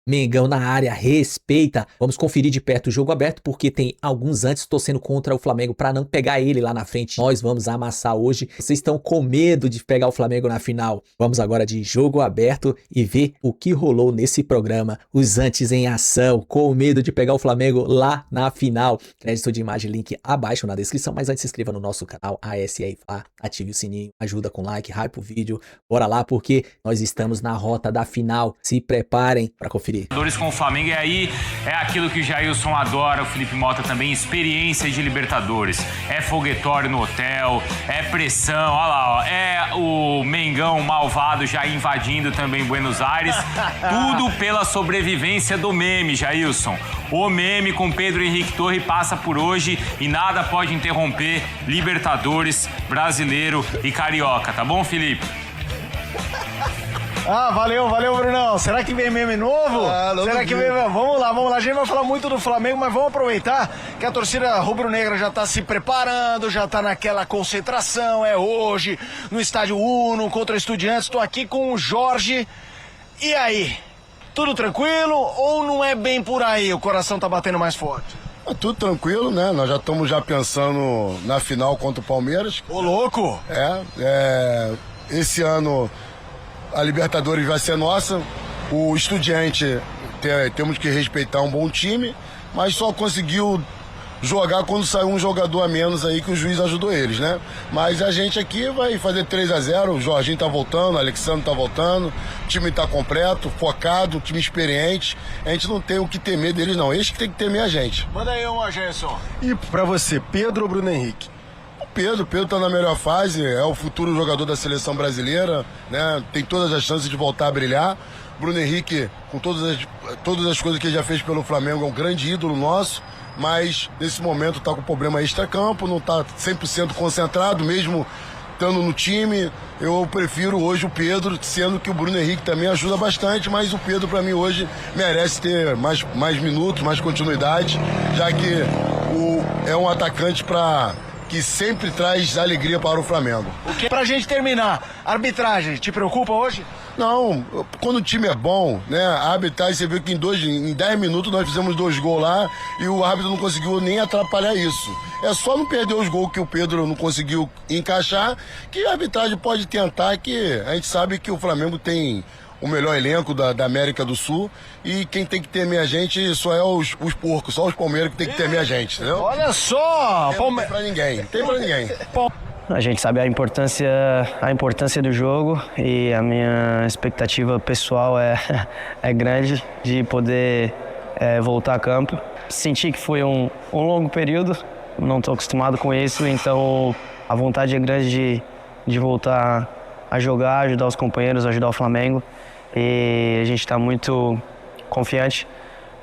Mengão na área, respeita. Vamos conferir de perto o jogo aberto, porque tem alguns antes torcendo contra o Flamengo para não pegar ele lá na frente. Nós vamos amassar hoje. Vocês estão com medo de pegar o Flamengo na final. Vamos agora de jogo aberto e ver o que rolou nesse programa. Os antes em ação, com medo de pegar o Flamengo lá na final. Crédito de imagem, link abaixo na descrição. Mas antes se inscreva no nosso canal ASFA, ative o sininho, ajuda com like, hype o vídeo. Bora lá, porque nós estamos na rota da final. Se preparem para conferir. Com o Flamengo, e aí é aquilo que o Jailson adora, o Felipe Mota também, experiência de Libertadores. É foguetório no hotel, é pressão, olha lá, ó, é o Mengão malvado já invadindo também Buenos Aires. Tudo pela sobrevivência do meme, Jailson. O meme com Pedro Henrique Torre passa por hoje e nada pode interromper Libertadores, Brasileiro e Carioca, tá bom, Felipe? Ah, valeu, Brunão. Será que vem meme novo? Será que vem... Vamos lá. A gente vai falar muito do Flamengo, mas vamos aproveitar que a torcida rubro-negra já tá se preparando, já tá naquela concentração, é hoje, no estádio Uno, contra Estudiantes. Tô aqui com o Jorge. E aí? Tudo tranquilo ou não é bem por aí? O coração tá batendo mais forte? Tudo tranquilo, né? Nós já estamos pensando na final contra o Palmeiras. Ô, louco! Esse ano a Libertadores vai ser nossa. O Estudiante, temos que respeitar um bom time, mas só conseguiu jogar quando saiu um jogador a menos aí que o juiz ajudou eles, né? Mas a gente aqui vai fazer 3-0, o Jorginho tá voltando, o Alexandre tá voltando, o time tá completo, focado, time experiente. A gente não tem o que temer deles, não. Eles que tem que temer a gente. Manda aí uma, Gerson. E pra você, Pedro ou Bruno Henrique? Pedro tá na melhor fase, é o futuro jogador da seleção brasileira, né? Tem todas as chances de voltar a brilhar. Bruno Henrique, com todas as coisas que ele já fez pelo Flamengo, é um grande ídolo nosso, mas nesse momento tá com problema extracampo, não tá 100% concentrado, mesmo estando no time. Eu prefiro hoje o Pedro, sendo que o Bruno Henrique também ajuda bastante, mas o Pedro para mim hoje merece ter mais minutos, mais continuidade, já que é um atacante que sempre traz alegria para o Flamengo. Pra gente terminar, arbitragem, te preocupa hoje? Não, quando o time é bom, né, a arbitragem, você viu que em 10 minutos nós fizemos 2 gols lá e o árbitro não conseguiu nem atrapalhar isso. É só não perder os gols que o Pedro não conseguiu encaixar, que a arbitragem pode tentar, que a gente sabe que o Flamengo tem o melhor elenco da América do Sul e quem tem que temer a gente só é os porcos, só os palmeiras que tem que temer a gente, entendeu? Olha só! Não tem pra ninguém, não tem pra ninguém. A gente sabe a importância do jogo e a minha expectativa pessoal é grande de poder voltar a campo. Senti que foi um longo período, não estou acostumado com isso, então a vontade é grande de voltar a jogar, ajudar os companheiros, ajudar o Flamengo. E a gente está muito confiante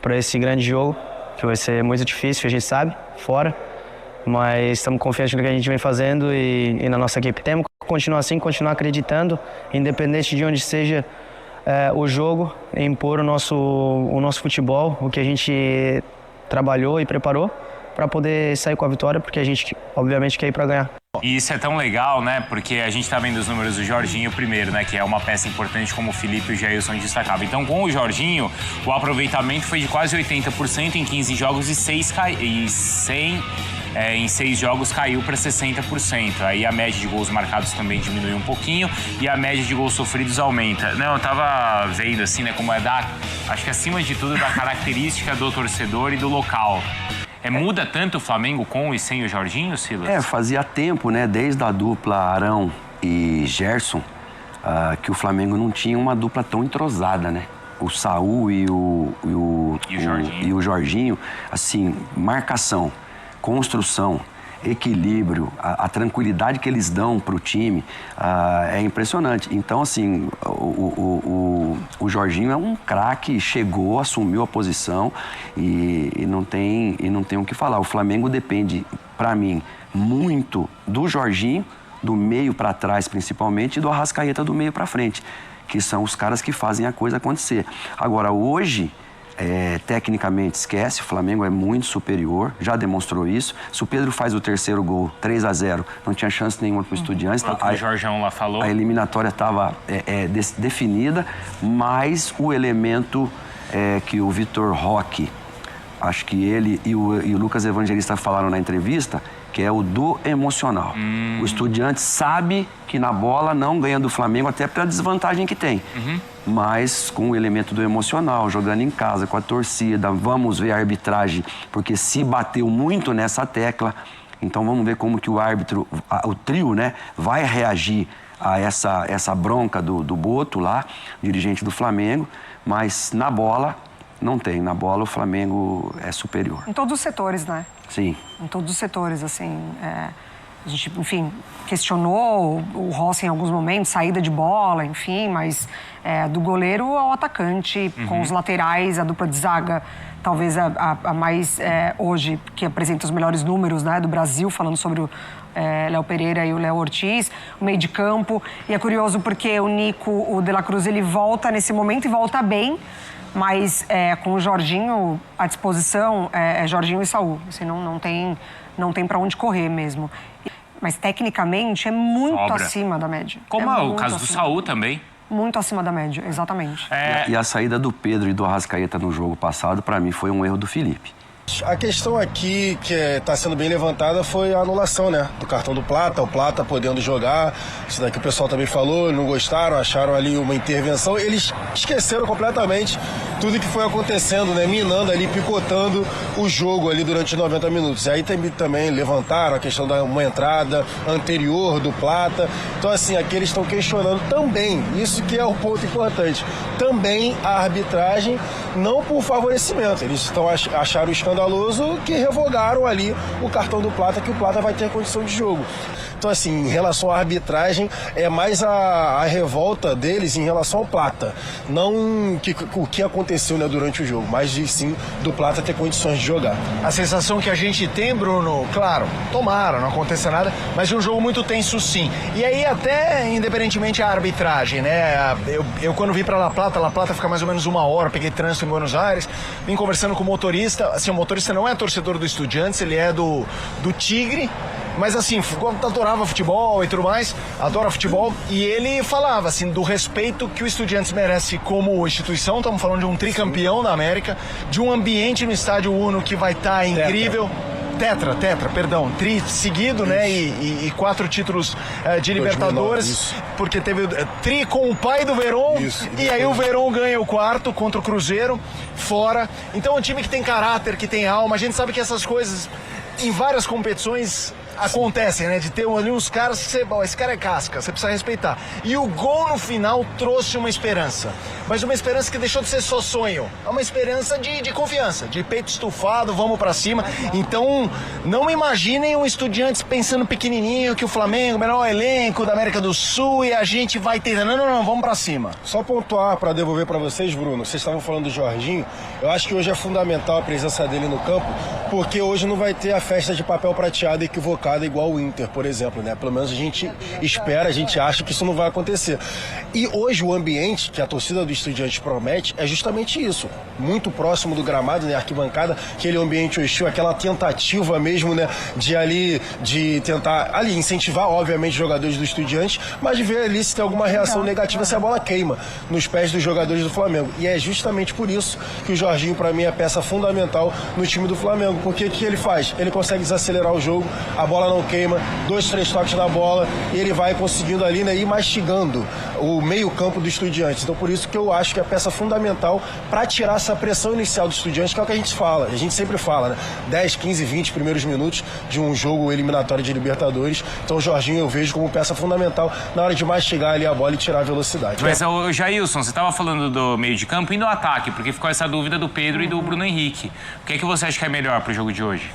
para esse grande jogo, que vai ser muito difícil, a gente sabe, fora. Mas estamos confiantes no que a gente vem fazendo e na nossa equipe. Temos que continuar assim, continuar acreditando, independente de onde seja o jogo, impor o nosso futebol, o que a gente trabalhou e preparou para poder sair com a vitória, porque a gente, obviamente, quer ir para ganhar. E isso é tão legal, né? Porque a gente tá vendo os números do Jorginho primeiro, né? Que é uma peça importante, como o Felipe e o Jailson destacavam. Então, com o Jorginho, o aproveitamento foi de quase 80% em 15 jogos em 6 jogos caiu para 60%. Aí a média de gols marcados também diminuiu um pouquinho e a média de gols sofridos aumenta. Não, eu tava vendo assim, né? Como acho que acima de tudo, da característica do torcedor e do local. Muda tanto o Flamengo com e sem o Jorginho, Silas? Fazia tempo, né, desde a dupla Arão e Gerson, que o Flamengo não tinha uma dupla tão entrosada, né? O Saul e o Jorginho, assim, marcação, construção, equilíbrio, a tranquilidade que eles dão para o time é impressionante. Então, assim, o Jorginho é um craque, chegou, assumiu a posição e não tem o que falar. O Flamengo depende, para mim, muito do Jorginho, do meio para trás principalmente, e do Arrascaeta do meio para frente, que são os caras que fazem a coisa acontecer. Agora, hoje, tecnicamente, esquece, o Flamengo é muito superior, já demonstrou isso. Se o Pedro faz o terceiro gol, 3-0, não tinha chance nenhuma para o Estudiantes. O Jorjão lá falou. A eliminatória estava definida, mas o elemento que o Vitor Roque, acho que ele e o Lucas Evangelista falaram na entrevista, que é o do emocional. O Estudiantes sabe que na bola não ganha do Flamengo, até pela desvantagem que tem. Mas com o elemento do emocional, jogando em casa, com a torcida, vamos ver a arbitragem, porque se bateu muito nessa tecla, então vamos ver como que o árbitro, o trio, né, vai reagir a essa bronca do Boto lá, dirigente do Flamengo, mas na bola não tem. Na bola o Flamengo é superior. Em todos os setores, né? Sim. Em todos os setores, assim. A gente, enfim, questionou o Rossi em alguns momentos, saída de bola, enfim, mas do goleiro ao atacante, com os laterais, a dupla de zaga, talvez a mais hoje, que apresenta os melhores números, né, do Brasil, falando sobre o Léo Pereira e o Léo Ortiz, o meio de campo. E é curioso porque o Nico, o De La Cruz, ele volta nesse momento e volta bem, mas com o Jorginho à disposição, é Jorginho e Saúl. Assim, não tem para onde correr mesmo. Mas tecnicamente é muito acima da média. Como é o caso do Saúl também. Muito acima da média, exatamente. E a saída do Pedro e do Arrascaeta no jogo passado, para mim, foi um erro do Felipe. A questão aqui que está sendo bem levantada foi a anulação, né, do cartão do Plata, o Plata podendo jogar. Isso daqui o pessoal também falou, não gostaram, acharam ali uma intervenção. Eles esqueceram completamente tudo que foi acontecendo, né, minando ali, picotando o jogo ali durante 90 minutos. E aí também levantaram a questão da uma entrada anterior do Plata. Então, assim, aqui eles estão questionando também, isso que é o ponto importante, também a arbitragem, não por favorecimento. Eles acharam o escandaloso que revogaram ali o cartão do Plata, que o Plata vai ter condição de jogo. Então, assim, em relação à arbitragem, é mais a revolta deles em relação ao Plata. Não o que aconteceu, né, durante o jogo, mas sim do Plata ter condições de jogar. A sensação que a gente tem, Bruno, claro, tomara, não aconteça nada, mas de um jogo muito tenso, sim. E aí, até independentemente a arbitragem, né? Eu quando vim pra La Plata fica mais ou menos 1 hora, peguei trânsito em Buenos Aires, vim conversando com o motorista. Assim, o motorista não é torcedor do Estudiantes, ele é do Tigre. Mas assim, adorava futebol e tudo mais, adora futebol, e ele falava assim, do respeito que o Estudiantes merece como instituição. Estamos falando de um tricampeão da América, de um ambiente no Estádio Uno que vai estar incrível. Tetra, tri seguido, né? E 4 títulos de Libertadores, 2009, porque teve tri com o pai do Verón, e aí o Verón ganha o 4º contra o Cruzeiro, fora. Então é um time que tem caráter, que tem alma. A gente sabe que essas coisas em várias competições acontecem, né? De ter ali uns caras que você... Bom, esse cara é casca, você precisa respeitar. E o gol no final trouxe uma esperança. Mas uma esperança que deixou de ser só sonho. É uma esperança de confiança, de peito estufado, vamos pra cima. Então, não imaginem um Estudiantes pensando pequenininho, que o Flamengo, o melhor elenco da América do Sul, e a gente vai ter... Não, vamos pra cima. Só pontuar pra devolver pra vocês, Bruno. Vocês estavam falando do Jorginho. Eu acho que hoje é fundamental a presença dele no campo, porque hoje não vai ter a festa de papel prateado equivocada igual o Inter, por exemplo, né? Pelo menos a gente espera, a gente acha que isso não vai acontecer. E hoje o ambiente que a torcida do Estudiantes promete é justamente isso. Muito próximo do gramado, né? Arquibancada, aquele ambiente hostil, aquela tentativa mesmo, né? De tentar ali incentivar, obviamente, os jogadores do Estudiantes, mas de ver ali se tem alguma reação negativa, se a bola queima nos pés dos jogadores do Flamengo. E é justamente por isso que o Jorginho, pra mim, é peça fundamental no time do Flamengo. Porque o que ele faz? Ele consegue desacelerar o jogo, a bola não queima, 2, 3 toques na bola, e ele vai conseguindo ali, né, ir mastigando o meio campo do Estudiantes. Então por isso que eu acho que é a peça fundamental para tirar essa pressão inicial do Estudiantes, que é o que a gente sempre fala, né? 10, 15, 20 primeiros minutos de um jogo eliminatório de Libertadores. Então o Jorginho eu vejo como peça fundamental na hora de mastigar ali a bola e tirar a velocidade. Mas, Jailson, você estava falando do meio de campo e no ataque, porque ficou essa dúvida do Pedro e do Bruno Henrique. O que é que você acha que é melhor para o jogo de hoje?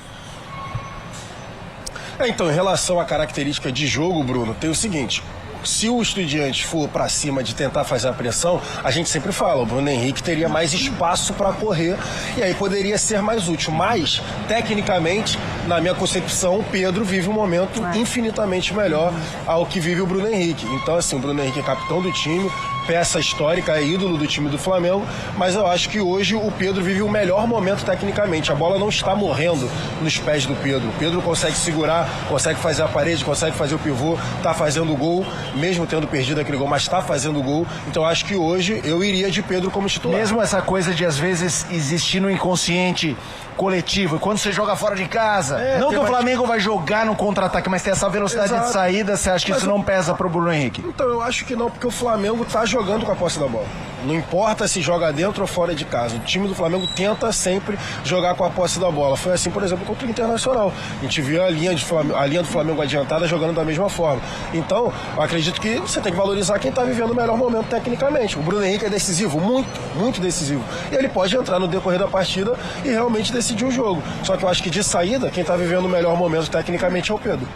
Então, em relação à característica de jogo, Bruno, tem o seguinte: se o Estudiantes for para cima de tentar fazer a pressão, a gente sempre fala, o Bruno Henrique teria mais espaço para correr e aí poderia ser mais útil. Mas, tecnicamente, na minha concepção, o Pedro vive um momento infinitamente melhor ao que vive o Bruno Henrique. Então, assim, o Bruno Henrique é capitão do time, peça histórica, é ídolo do time do Flamengo, mas eu acho que hoje o Pedro vive o melhor momento tecnicamente. A bola não está morrendo nos pés do Pedro. O Pedro consegue segurar, consegue fazer a parede, consegue fazer o pivô, está fazendo o gol, mesmo tendo perdido aquele gol, mas está fazendo o gol. Então eu acho que hoje eu iria de Pedro como titular. Mesmo essa coisa de às vezes existir no inconsciente coletivo, quando você joga fora de casa, não que o Flamengo vai jogar no contra-ataque, mas tem essa velocidade de saída, você acha que isso não pesa pro Bruno Henrique? Então eu acho que não, porque o Flamengo tá jogando com a posse da bola. Não importa se joga dentro ou fora de casa. O time do Flamengo tenta sempre jogar com a posse da bola. Foi assim, por exemplo, contra o Internacional. A gente viu a linha do Flamengo adiantada jogando da mesma forma. Então, eu acredito que você tem que valorizar quem está vivendo o melhor momento tecnicamente. O Bruno Henrique é decisivo, muito, muito decisivo. E ele pode entrar no decorrer da partida e realmente decidir o jogo. Só que eu acho que de saída, quem está vivendo o melhor momento tecnicamente é o Pedro.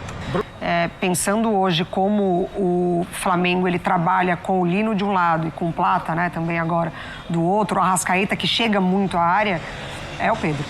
Pensando hoje como o Flamengo ele trabalha com o Lino de um lado e com o Plata, né, também agora do outro, o Arrascaeta que chega muito à área, é o Pedro.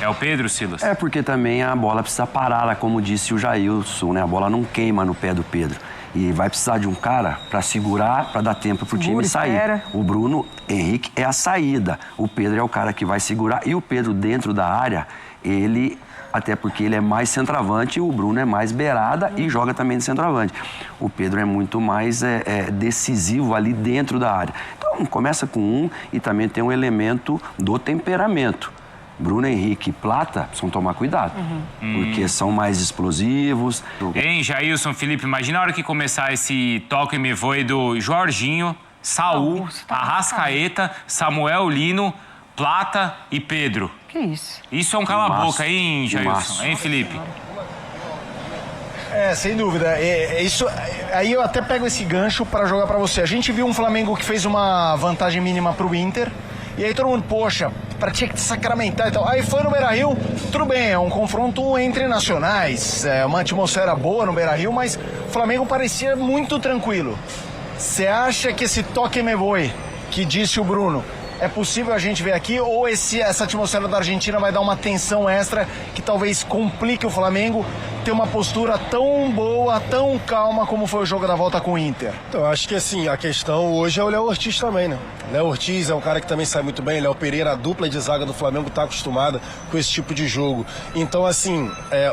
É o Pedro, Silas? É porque também a bola precisa parar, como disse o Jailson, né? A bola não queima no pé do Pedro. E vai precisar de um cara para segurar, para dar tempo pro time sair. Espera. O Bruno Henrique é a saída. O Pedro é o cara que vai segurar. E o Pedro dentro da área, ele... Até porque ele é mais centroavante, o Bruno é mais beirada e joga também de centroavante. O Pedro é muito mais decisivo ali dentro da área. Então, começa com um e também tem um elemento do temperamento. Bruno Henrique e Plata precisam tomar cuidado, porque são mais explosivos. Hein, Jailson, Felipe, imagina a hora que começar esse toque me voe do Jorginho, Saul, Arrascaeta, Samuel Lino, Plata e Pedro. Que isso? Isso é um cala-boca, hein, Jailson? Hein, Felipe? Sem dúvida. Isso, aí eu até pego esse gancho para jogar para você. A gente viu um Flamengo que fez uma vantagem mínima pro Inter. E aí todo mundo, poxa, tinha que sacramentar e tal. Aí foi no Beira-Rio, tudo bem, é um confronto entre nacionais, é uma atmosfera boa no Beira-Rio, mas o Flamengo parecia muito tranquilo. Você acha que esse toque me voe, que disse o Bruno, é possível a gente ver aqui, ou essa atmosfera da Argentina vai dar uma tensão extra que talvez complique o Flamengo ter uma postura tão boa, tão calma como foi o jogo da volta com o Inter? Então, eu acho que assim, a questão hoje é o Léo Ortiz também, né? Léo Ortiz é um cara que também sai muito bem, Léo Pereira, a dupla de zaga do Flamengo está acostumada com esse tipo de jogo. Então, assim,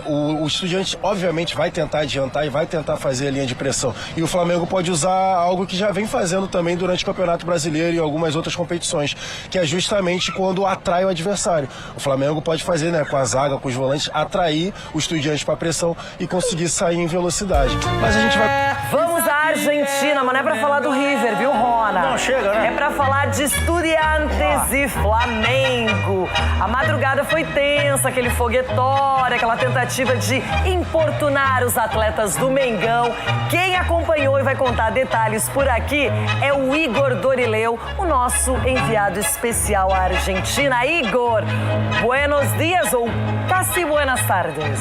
o Estudiantes obviamente vai tentar adiantar e vai tentar fazer a linha de pressão. E o Flamengo pode usar algo que já vem fazendo também durante o Campeonato Brasileiro e algumas outras competições, que é justamente quando atrai o adversário. O Flamengo pode fazer, né, com a zaga, com os volantes, atrair o Estudiantes para pressão e conseguir sair em velocidade. Mas a gente vai... Vamos à Argentina, mas não é pra falar do River, viu, Rona? Não, chega, né? É pra falar de Estudiantes e Flamengo. A madrugada foi tensa, aquele foguetório, aquela tentativa de importunar os atletas do Mengão. Quem acompanhou e vai contar detalhes por aqui é o Igor Dorileu, o nosso enviado especial à Argentina. Igor, buenos dias ou casi buenas tardes.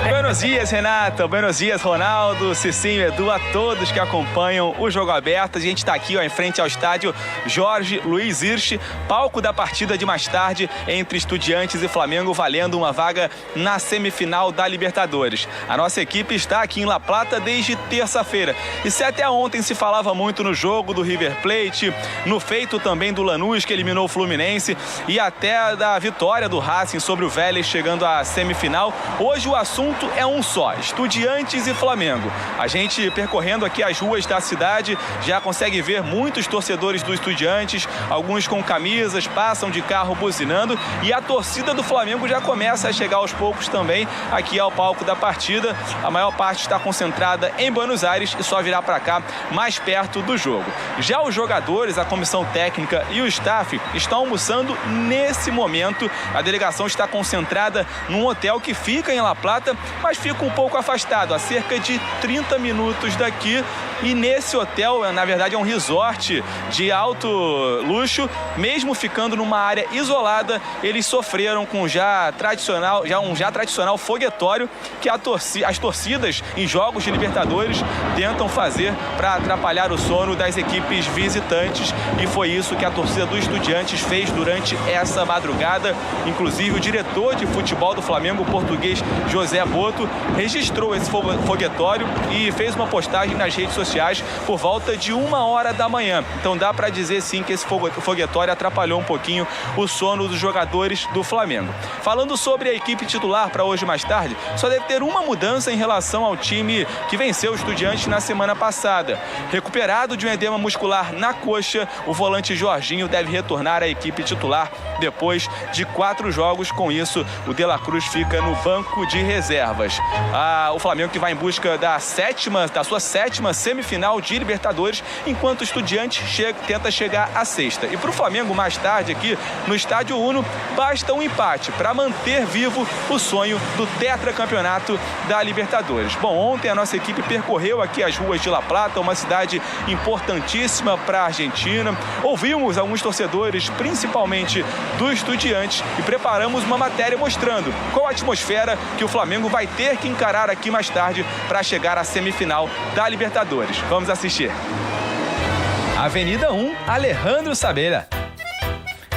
Buenos dias, Renata. Buenos dias, Ronaldo, Cicinho, Edu, a todos que acompanham o Jogo Aberto. A gente está aqui em frente ao estádio Jorge Luiz Hirsch, palco da partida de mais tarde entre Estudiantes e Flamengo, valendo uma vaga na semifinal da Libertadores. A nossa equipe está aqui em La Plata desde terça-feira. E se até ontem se falava muito no jogo do River Plate, no feito também do Lanús, que eliminou o Fluminense, e até da vitória do Racing sobre o Vélez chegando à semifinal, hoje o assunto é um só, Estudiantes e Flamengo. A gente percorrendo aqui as ruas da cidade já consegue ver muitos torcedores do Estudiantes, alguns com camisas, passam de carro buzinando e a torcida do Flamengo já começa a chegar aos poucos também aqui ao palco da partida. A maior parte está concentrada em Buenos Aires e só virá para cá mais perto do jogo. Já os jogadores, a comissão técnica e o staff estão almoçando nesse momento. A delegação está concentrada num hotel que fica em La Plata, mas fica um pouco afastado, a cerca de 30 minutos daqui. E nesse hotel, na verdade, é um resort de alto luxo, mesmo ficando numa área isolada, eles sofreram com um já tradicional foguetório que as torcidas em jogos de Libertadores tentam fazer para atrapalhar o sono das equipes visitantes, e foi isso que a torcida do Estudiantes fez durante essa madrugada. Inclusive o diretor de futebol do Flamengo, o português José Boto, Porto registrou esse foguetório e fez uma postagem nas redes sociais por volta de 1h da manhã. Então dá para dizer sim que esse foguetório atrapalhou um pouquinho o sono dos jogadores do Flamengo. Falando sobre a equipe titular para hoje mais tarde, só deve ter uma mudança em relação ao time que venceu o Estudiantes na semana passada. Recuperado de um edema muscular na coxa, o volante Jorginho deve retornar à equipe titular depois de 4 jogos. Com isso, o De La Cruz fica no banco de reservas. O Flamengo que vai em busca da sua sétima semifinal de Libertadores, enquanto o Estudiantes tenta chegar à 6ª. E para o Flamengo, mais tarde, aqui no Estádio Uno, basta um empate para manter vivo o sonho do tetracampeonato da Libertadores. Bom, ontem a nossa equipe percorreu aqui as ruas de La Plata, uma cidade importantíssima para a Argentina. Ouvimos alguns torcedores, principalmente do Estudiantes, e preparamos uma matéria mostrando qual a atmosfera que o Flamengo vai ter que encarar aqui mais tarde para chegar à semifinal da Libertadores. Vamos assistir. Avenida 1, Alejandro Sabella.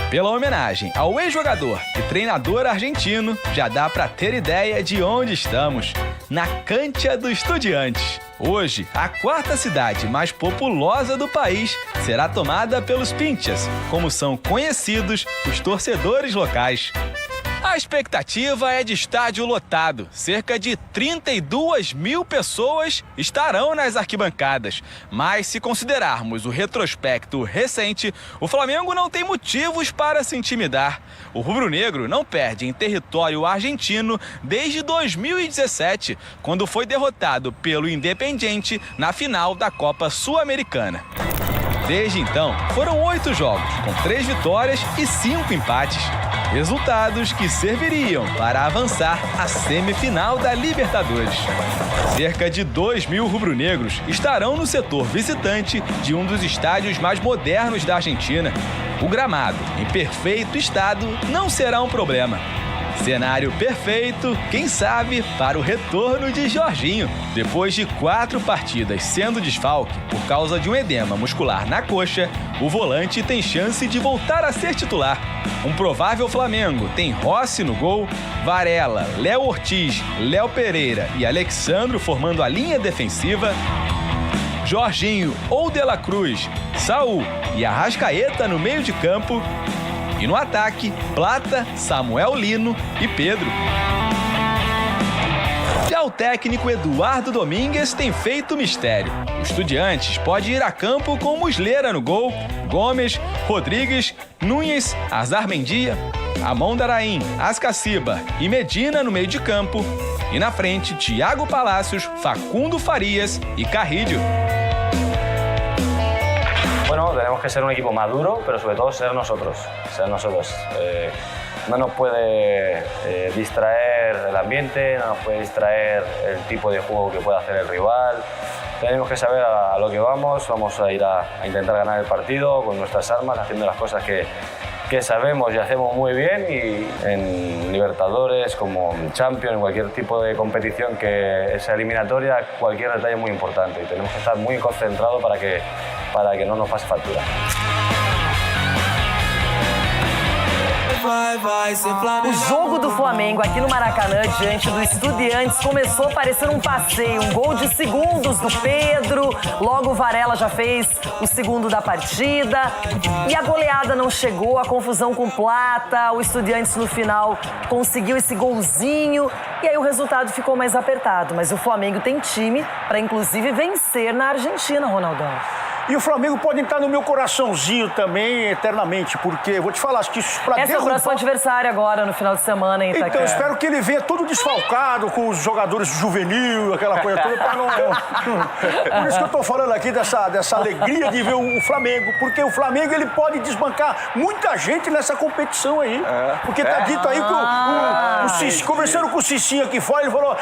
Pela homenagem ao ex-jogador e treinador argentino, já dá para ter ideia de onde estamos. Na Cancha do Estudiantes. Hoje, a 4ª cidade mais populosa do país será tomada pelos pinchas, como são conhecidos os torcedores locais. A expectativa é de estádio lotado. Cerca de 32 mil pessoas estarão nas arquibancadas. Mas se considerarmos o retrospecto recente, o Flamengo não tem motivos para se intimidar. O rubro-negro não perde em território argentino desde 2017, quando foi derrotado pelo Independiente na final da Copa Sul-Americana. Desde então, foram 8 jogos, com 3 vitórias e 5 empates. Resultados que serviriam para avançar à semifinal da Libertadores. Cerca de 2 mil rubro-negros estarão no setor visitante de um dos estádios mais modernos da Argentina. O gramado, em perfeito estado, não será um problema. Cenário perfeito, quem sabe, para o retorno de Jorginho. Depois de 4 partidas sendo desfalque por causa de um edema muscular na coxa, o volante tem chance de voltar a ser titular. Um provável Flamengo tem Rossi no gol, Varela, Léo Ortiz, Léo Pereira e Alexandro formando a linha defensiva, Jorginho ou De La Cruz, Saúl e Arrascaeta no meio de campo. E no ataque, Plata, Samuel Lino e Pedro. Já o técnico Eduardo Domingues tem feito mistério. O Estudiantes pode ir a campo com Muslera no gol, Gomes, Rodrigues, Núñez, Azarmendia, Amondarain, Ascaciba e Medina no meio de campo. E na frente, Thiago Palacios, Facundo Farias e Carrillo. Bueno, tenemos que ser un equipo maduro, pero sobre todo ser nosotros. No nos puede distraer el ambiente, no nos puede distraer el tipo de juego que puede hacer el rival. Tenemos que saber a lo que vamos a ir a intentar ganar el partido con nuestras armas, haciendo las cosas que sabemos y hacemos muy bien, y en Libertadores, como en Champions, en cualquier tipo de competición que sea eliminatoria, cualquier detalle es muy importante y tenemos que estar muy concentrados para que no nos pase factura. O jogo do Flamengo aqui no Maracanã, diante do Estudiantes, começou parecendo um passeio. Um gol de segundos do Pedro, logo o Varela já fez o segundo da partida. E a goleada não chegou, a confusão com Plata, o Estudiantes no final conseguiu esse golzinho e aí o resultado ficou mais apertado. Mas o Flamengo tem time para, inclusive, vencer na Argentina, Ronaldão. E o Flamengo pode entrar no meu coraçãozinho também eternamente, porque vou te falar, acho que isso pra Esse é o próximo adversário agora, no final de semana, em Itaquera. Então, espero que ele venha todo desfalcado, com os jogadores juvenil, aquela coisa toda, pra não... Por isso que eu tô falando aqui dessa alegria de ver o Flamengo, porque o Flamengo, ele pode desbancar muita gente nessa competição aí. Porque tá dito aí que conversando com o Cicinho aqui fora, ele falou,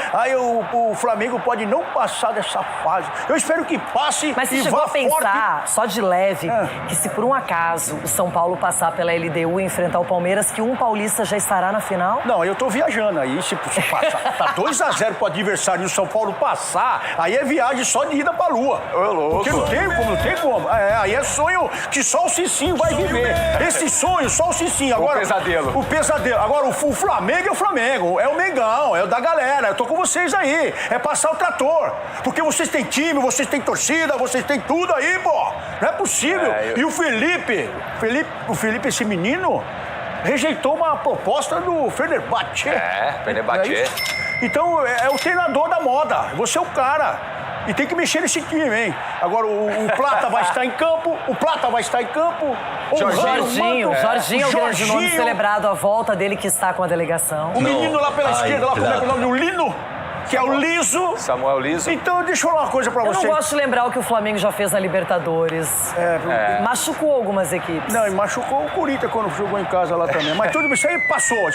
o Flamengo pode não passar dessa fase. Eu espero que passe. Mas você chegou a pensar lembrar, só de leve, que se por um acaso o São Paulo passar pela LDU e enfrentar o Palmeiras, que um paulista já estará na final? Não, eu tô viajando aí, se passar, tá 2-0 pro adversário e o São Paulo passar, aí é viagem só de ida pra lua. Porque não tem como. Aí é sonho que só o Cicinho vai viver. Esse sonho, só o Cicinho. Agora, o pesadelo. Agora, o Flamengo é o Flamengo, é o Mengão, é o da galera. Eu tô com vocês aí. É passar o trator. Porque vocês têm time, vocês têm torcida, vocês têm tudo aí, pô. Não é possível. E o Felipe, esse menino, rejeitou uma proposta do Fenerbahçe. Fenerbahçe. Então, é o treinador da moda. Você é o cara. E tem que mexer nesse time, hein? Agora, o Plata vai estar em campo. O Jorginho é o grande nome celebrado, a volta dele que está com a delegação. O menino lá pela esquerda, lá como é que é o nome? O Lino, que é o Liso. Samuel Liso. Então, deixa eu falar uma coisa pra você. Eu não gosto de lembrar o que o Flamengo já fez na Libertadores. Machucou algumas equipes. Não, e machucou o Corinthians quando jogou em casa lá também. Mas tudo isso aí passou.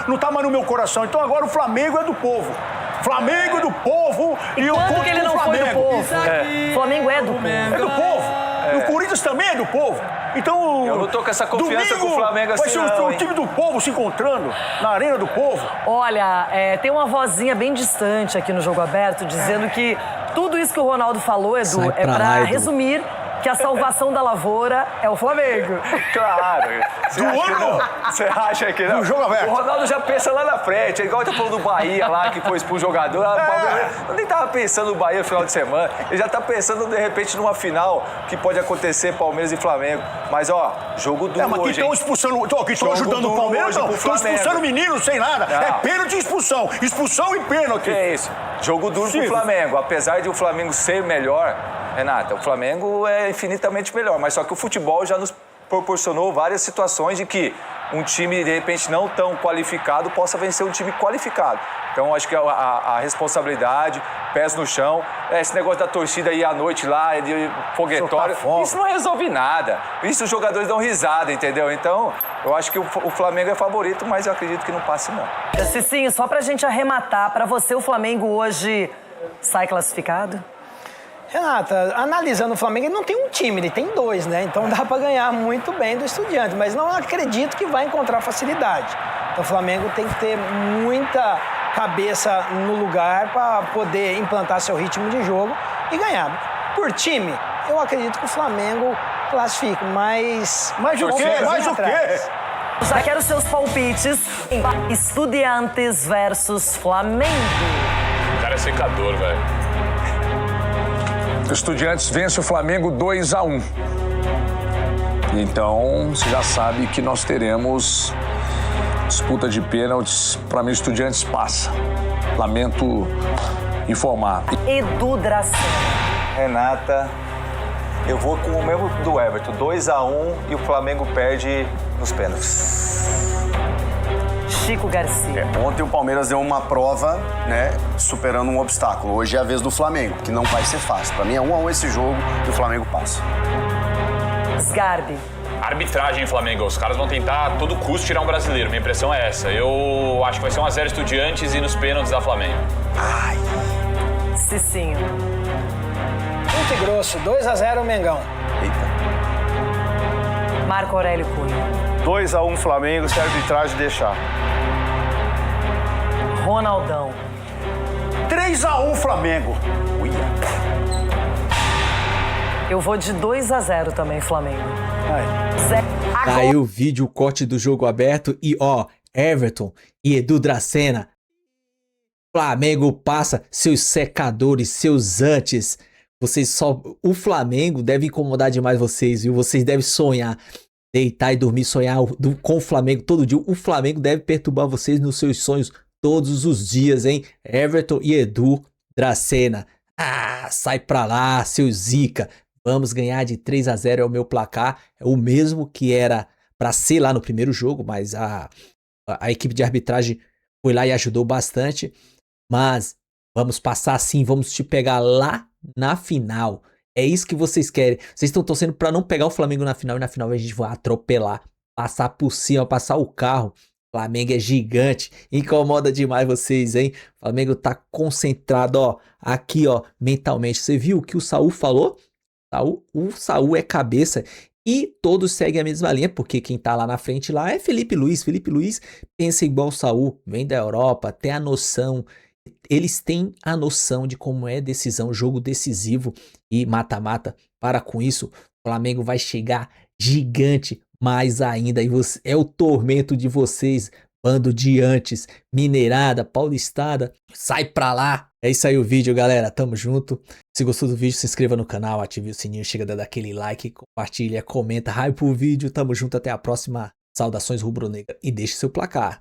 Não tá mais no meu coração. Então agora o Flamengo é do povo. Flamengo é do povo e eu conto que ele não foi do povo. Flamengo é do povo. É do povo. E o Corinthians também é do povo. Então, eu não tô com essa confiança com o Flamengo assim, vai ser o time do povo se encontrando na arena do povo. Olha, tem uma vozinha bem distante aqui no Jogo Aberto dizendo que tudo isso que o Ronaldo falou, Edu, é pra resumir que a salvação da lavoura é o Flamengo. Claro. Você acha que não? O Ronaldo já pensa lá na frente. É igual ele tá falando do Bahia lá, que foi expulso o jogador. Eu nem tava pensando no Bahia no final de semana. Ele já tá pensando, de repente, numa final que pode acontecer Palmeiras e Flamengo. Mas, ó, jogo duro mas hoje, estão expulsando... Estão ajudando o Palmeiras, não. Estão expulsando o menino sem nada. Não. É pênalti e expulsão. Expulsão e pênalti. Que é isso. Jogo duro pro Flamengo. Apesar de o Flamengo ser melhor, Renata, o Flamengo é infinitamente melhor, mas só que o futebol já nos proporcionou várias situações de que um time, de repente, não tão qualificado possa vencer um time qualificado. Então, acho que a responsabilidade, pés no chão, esse negócio da torcida aí à noite lá, de foguetório, isso não resolve nada. Isso os jogadores dão risada, entendeu? Então, eu acho que o Flamengo é favorito, mas eu acredito que não passe, não. Cicinho, só pra gente arrematar, pra você o Flamengo hoje sai classificado? Renata, analisando o Flamengo, ele não tem um time, ele tem dois, né? Então dá para ganhar muito bem do Estudiantes, mas não acredito que vai encontrar facilidade. Então o Flamengo tem que ter muita cabeça no lugar para poder implantar seu ritmo de jogo e ganhar. Por time, eu acredito que o Flamengo classifica, mas... Mas o quê? Mas o quê? Já quero seus palpites em Estudiantes versus Flamengo. O cara é secador, velho. Estudiantes vence o Flamengo 2-1. Então, você já sabe que nós teremos disputa de pênaltis. Para mim, Estudiantes passa. Lamento informar. Edu Dracena. Renata, eu vou com o mesmo do Everton. 2-1 e o Flamengo perde nos pênaltis. Chico Garcia. Ontem o Palmeiras deu uma prova, né, superando um obstáculo. Hoje é a vez do Flamengo, que não vai ser fácil. Pra mim é 1-1 esse jogo e o Flamengo passa. Sgarbi. Arbitragem, Flamengo. Os caras vão tentar a todo custo tirar um brasileiro. Minha impressão é essa. Eu acho que vai ser 1-0 Estudiantes e nos pênaltis da Flamengo. Ai. Cicinho. Muito grosso. 2-0 Mengão. Eita. Marco Aurélio Cunha. 2-1 Flamengo, se a arbitragem deixar. Ronaldão. 3-1 Flamengo. Eu vou de 2-0 também, Flamengo. Tá aí o vídeo, o corte do Jogo Aberto e ó, Everton e Edu Dracena. Flamengo passa, seus secadores, seus antes. Vocês só... O Flamengo deve incomodar demais vocês, viu? Vocês devem sonhar. Deitar e dormir, sonhar com o Flamengo todo dia. O Flamengo deve perturbar vocês nos seus sonhos todos os dias, hein? Everton e Edu Dracena. Ah, sai pra lá, seu zica. Vamos ganhar de 3-0 é o meu placar. É o mesmo que era pra ser lá no primeiro jogo, mas a equipe de arbitragem foi lá e ajudou bastante. Mas vamos passar sim, vamos te pegar lá na final. É isso que vocês querem. Vocês estão torcendo para não pegar o Flamengo na final. E na final a gente vai atropelar. Passar por cima, passar o carro. O Flamengo é gigante. Incomoda demais vocês, hein? O Flamengo tá concentrado, ó. Aqui, ó, mentalmente. Você viu o que o Saul falou? Saul. O Saul é cabeça e todos seguem a mesma linha, porque quem tá lá na frente lá é Felipe Luiz. Felipe Luiz pensa igual o Saul, vem da Europa, tem a noção. Eles têm a noção de como é decisão, jogo decisivo e mata-mata. Para com isso, o Flamengo vai chegar gigante mais ainda. E é o tormento de vocês, bando de antes, mineirada, paulistada. Sai pra lá. É isso aí o vídeo, galera. Tamo junto. Se gostou do vídeo, se inscreva no canal, ative o sininho, chega a dar aquele like, compartilha, comenta, hype o vídeo. Tamo junto, até a próxima. Saudações rubro-negra e deixe seu placar.